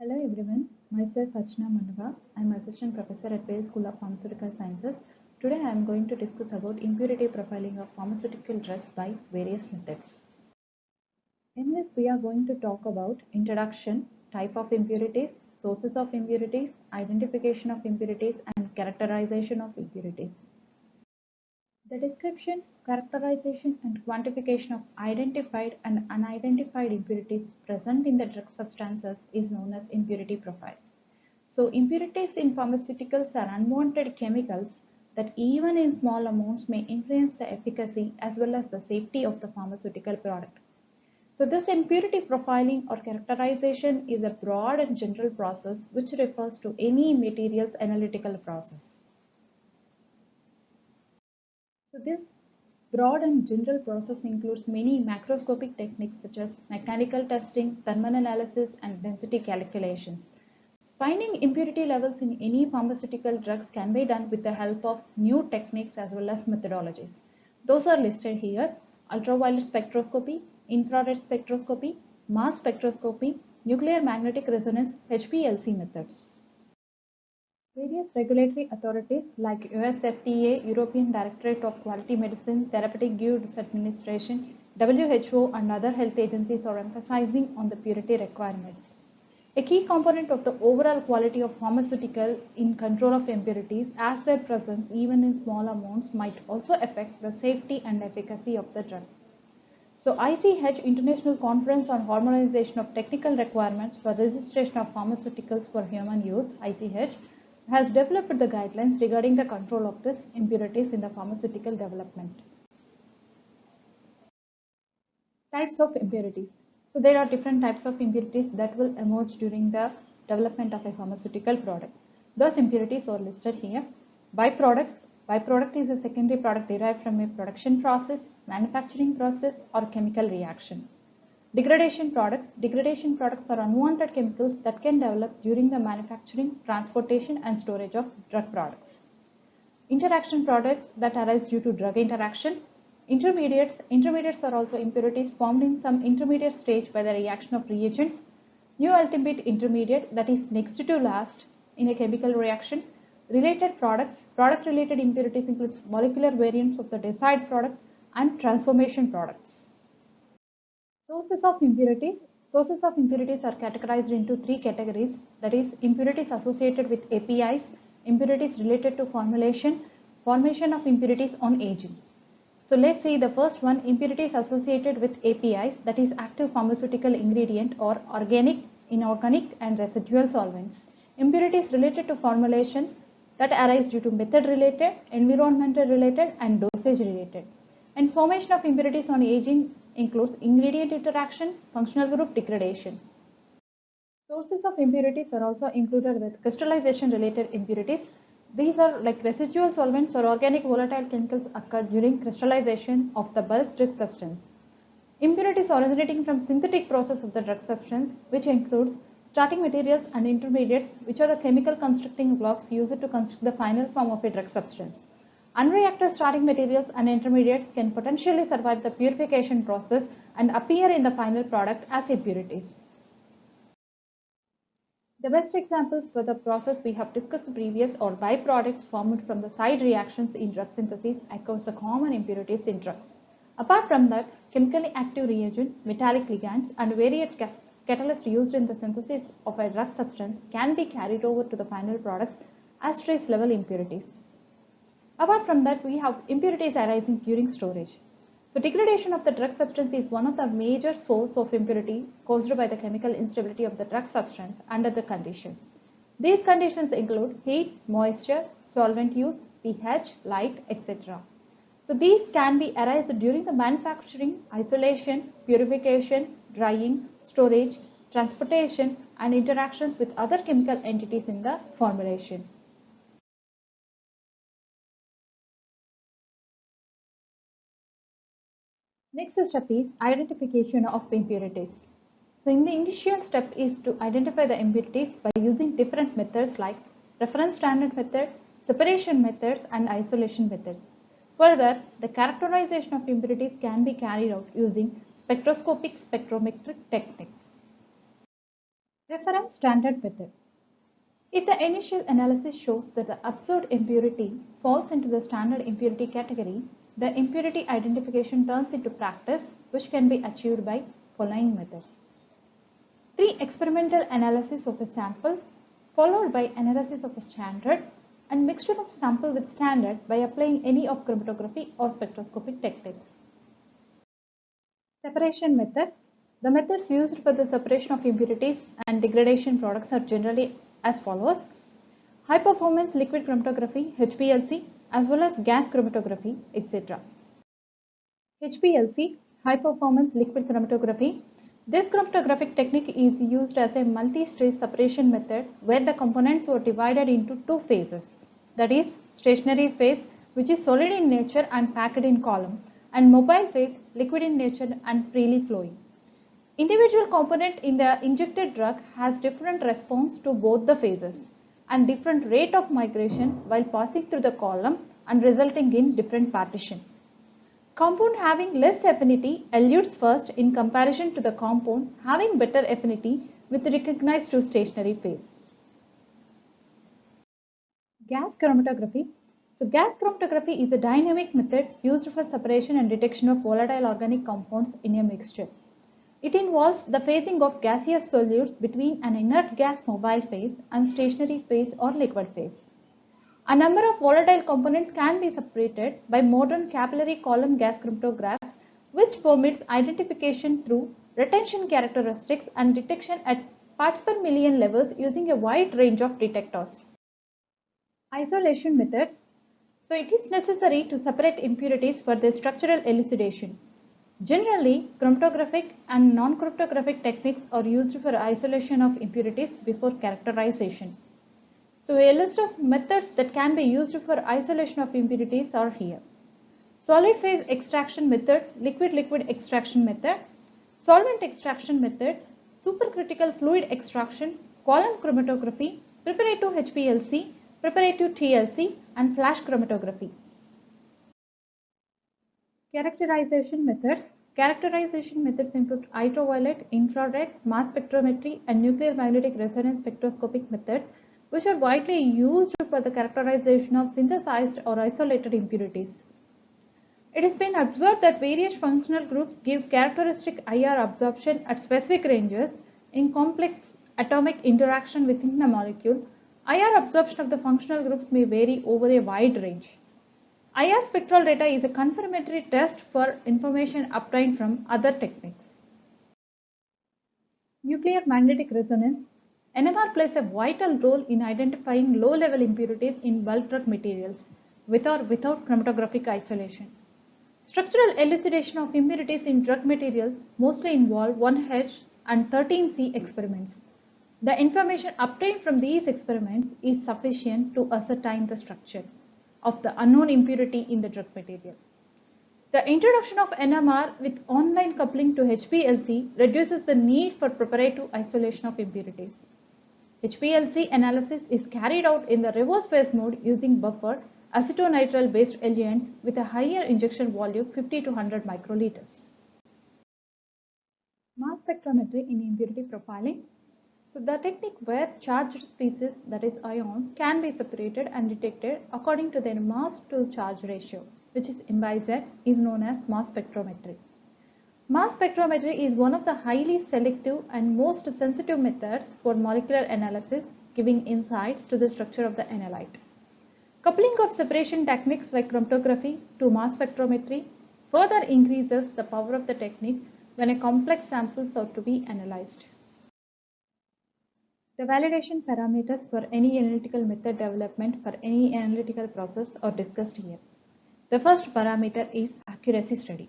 Hello everyone, myself Archana Manava. I am Assistant Professor at Pale School of Pharmaceutical Sciences. Today I am going to discuss about impurity profiling of pharmaceutical drugs by various methods. In this we are going to talk about introduction, type of impurities, sources of impurities, identification of impurities and characterization of impurities. The description, characterization and quantification of identified and unidentified impurities present in the drug substances is known as impurity profile. So impurities in pharmaceuticals are unwanted chemicals that even in small amounts may influence the efficacy as well as the safety of the pharmaceutical product. So this impurity profiling or characterization is a broad and general process which refers to any materials analytical process. So this broad and general process includes many macroscopic techniques such as mechanical testing, thermal analysis, and density calculations. Finding impurity levels in any pharmaceutical drugs can be done with the help of new techniques as well as methodologies. Those are listed here: ultraviolet spectroscopy, infrared spectroscopy, mass spectroscopy, nuclear magnetic resonance, HPLC methods. Various regulatory authorities like US FDA, European Directorate of Quality Medicine, Therapeutic Goods Administration, WHO, and other health agencies are emphasizing on the purity requirements. A key component of the overall quality of pharmaceutical in control of impurities, as their presence even in small amounts might also affect the safety and efficacy of the drug. So ICH, International Conference on Harmonization of Technical Requirements for Registration of Pharmaceuticals for Human Use, ICH, has developed the guidelines regarding the control of these impurities in the pharmaceutical development. Types of impurities. So there are different types of impurities that will emerge during the development of a pharmaceutical product. Those impurities are listed here. Byproducts. Byproduct is a secondary product derived from a production process, manufacturing process, or chemical reaction. Degradation products. Degradation products are unwanted chemicals that can develop during the manufacturing, transportation, and storage of drug products. Interaction products that arise due to drug interaction. Intermediates. Intermediates are also impurities formed in some intermediate stage by the reaction of reagents. New ultimate intermediate, that is next to last in a chemical reaction. Related products. Product related impurities include molecular variants of the desired product and transformation products. Sources of impurities. Sources of impurities are categorized into three categories, that is impurities associated with APIs, impurities related to formulation, formation of impurities on aging. So let's see the first one, impurities associated with APIs, that is active pharmaceutical ingredient or organic, inorganic and residual solvents. Impurities related to formulation that arise due to method related, environmental related and dosage related. And formation of impurities on aging includes ingredient interaction, functional group degradation. Sources of impurities are also included with crystallization related impurities. These are like residual solvents or organic volatile chemicals occur during crystallization of the bulk drug substance. Impurities originating from synthetic process of the drug substance, which includes starting materials and intermediates, which are the chemical constructing blocks used to construct the final form of a drug substance. Unreacted starting materials and intermediates can potentially survive the purification process and appear in the final product as impurities. The best examples for the process we have discussed previous are byproducts formed from the side reactions in drug synthesis across the common impurities in drugs. Apart from that, chemically active reagents, metallic ligands, and various catalysts used in the synthesis of a drug substance can be carried over to the final products as trace level impurities. Apart from that, we have impurities arising during storage. So degradation of the drug substance is one of the major source of impurity caused by the chemical instability of the drug substance under the conditions. These conditions include heat, moisture, solvent use, pH, light, etc. So these can be arised during the manufacturing, isolation, purification, drying, storage, transportation, and interactions with other chemical entities in the formulation. Next step is identification of impurities. So in the initial step is to identify the impurities by using different methods like reference standard method, separation methods and isolation methods. Further, the characterization of impurities can be carried out using spectroscopic spectrometric techniques. Reference standard method. If the initial analysis shows that the observed impurity falls into the standard impurity category, the impurity identification turns into practice, which can be achieved by following methods. 3. Experimental analysis of a sample, followed by analysis of a standard, and mixture of sample with standard by applying any of chromatography or spectroscopic techniques. Separation methods. The methods used for the separation of impurities and degradation products are generally as follows. High performance liquid chromatography, HPLC, as well as gas chromatography, etc. HPLC, high performance liquid chromatography. This chromatographic technique is used as a multi-stage separation method where the components were divided into two phases, that is stationary phase, which is solid in nature and packed in column, and mobile phase, liquid in nature and freely flowing. Individual component in the injected drug has different response to both the phases and different rate of migration while passing through the column and resulting in different partition. Compound having less affinity elutes first in comparison to the compound having better affinity with recognized to stationary phase. Gas chromatography. So gas chromatography is a dynamic method used for separation and detection of volatile organic compounds in a mixture. It involves the phasing of gaseous solutes between an inert gas mobile phase and stationary phase or liquid phase. A number of volatile components can be separated by modern capillary column gas chromatographs, which permits identification through retention characteristics and detection at parts per million levels using a wide range of detectors. Isolation methods. So it is necessary to separate impurities for their structural elucidation. Generally, chromatographic and non-chromatographic techniques are used for isolation of impurities before characterization. So a list of methods that can be used for isolation of impurities are here. Solid phase extraction method, liquid-liquid extraction method, solvent extraction method, supercritical fluid extraction, column chromatography, preparative HPLC, preparative TLC, and flash chromatography. Characterization methods. Characterization methods include ultraviolet, infrared, mass spectrometry, and nuclear magnetic resonance spectroscopic methods, which are widely used for the characterization of synthesized or isolated impurities. It has been observed that various functional groups give characteristic IR absorption at specific ranges in complex atomic interaction within a molecule. IR absorption of the functional groups may vary over a wide range. IR spectral data is a confirmatory test for information obtained from other techniques. Nuclear magnetic resonance. NMR plays a vital role in identifying low-level impurities in bulk drug materials with or without chromatographic isolation. Structural elucidation of impurities in drug materials mostly involve 1H and 13C experiments. The information obtained from these experiments is sufficient to ascertain the structure of the unknown impurity in the drug material. The introduction of NMR with online coupling to HPLC reduces the need for preparative isolation of impurities. HPLC analysis is carried out in the reverse phase mode using buffered acetonitrile based eluents with a higher injection volume 50 to 100 microliters. Mass spectrometry in impurity profiling. So the technique where charged species, that is ions, can be separated and detected according to their mass to charge ratio, which is MZ, is known as mass spectrometry. Mass spectrometry is one of the highly selective and most sensitive methods for molecular analysis, giving insights to the structure of the analyte. Coupling of separation techniques like chromatography to mass spectrometry further increases the power of the technique when a complex samples are to be analyzed. The validation parameters for any analytical method development for any analytical process are discussed here. The first parameter is accuracy study.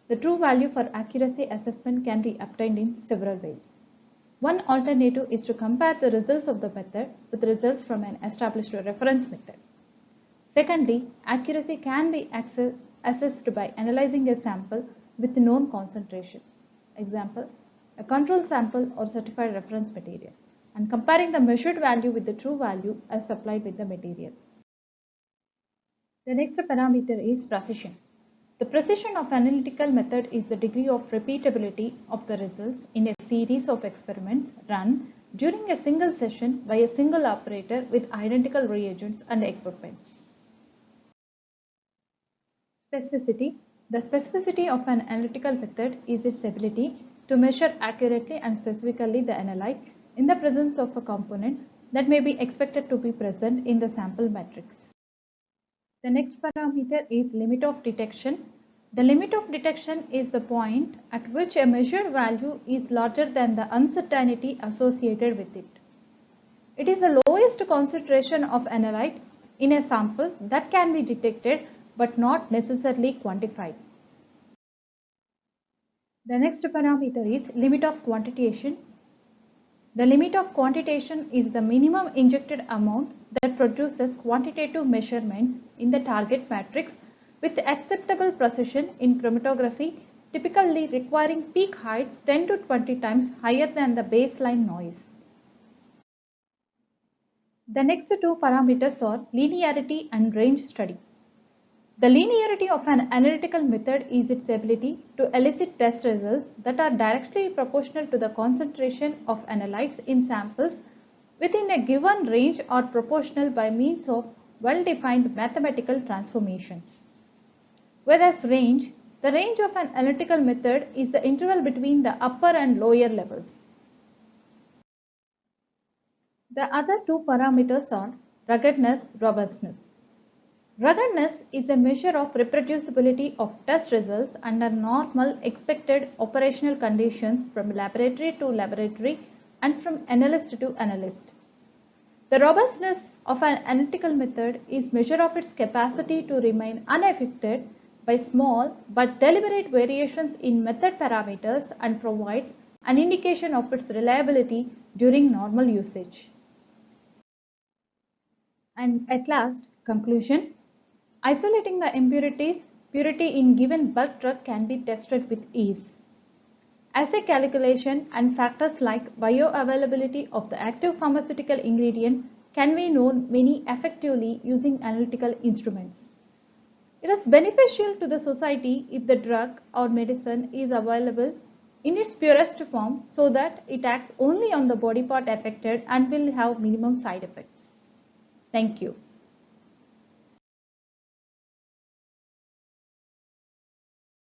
The true value for accuracy assessment can be obtained in several ways. One alternative is to compare the results of the method with results from an established reference method. Secondly, accuracy can be assessed by analyzing a sample with known concentrations, example, a control sample or certified reference material, and comparing the measured value with the true value as supplied with the material. The next parameter is precision. The precision of analytical method is the degree of repeatability of the results in a series of experiments run during a single session by a single operator with identical reagents and equipments. Specificity. The specificity of an analytical method is its ability to measure accurately and specifically the analyte in the presence of a component that may be expected to be present in the sample matrix. The next parameter is limit of detection. The limit of detection is the point at which a measured value is larger than the uncertainty associated with it. It is the lowest concentration of analyte in a sample that can be detected but not necessarily quantified. The next parameter is limit of quantitation. The limit of quantitation is the minimum injected amount that produces quantitative measurements in the target matrix with acceptable precision in chromatography, typically requiring peak heights 10 to 20 times higher than the baseline noise. The next two parameters are linearity and range study. The linearity of an analytical method is its ability to elicit test results that are directly proportional to the concentration of analytes in samples within a given range or proportional by means of well-defined mathematical transformations. Whereas range, the range of an analytical method is the interval between the upper and lower levels. The other two parameters are ruggedness, robustness. Ruggedness is a measure of reproducibility of test results under normal expected operational conditions from laboratory to laboratory and from analyst to analyst. The robustness of an analytical method is measure of its capacity to remain unaffected by small but deliberate variations in method parameters and provides an indication of its reliability during normal usage. And at last, conclusion. Isolating the impurities, purity in given bulk drug can be tested with ease. Assay calculation and factors like bioavailability of the active pharmaceutical ingredient can be known very effectively using analytical instruments. It is beneficial to the society if the drug or medicine is available in its purest form so that it acts only on the body part affected and will have minimum side effects. Thank you.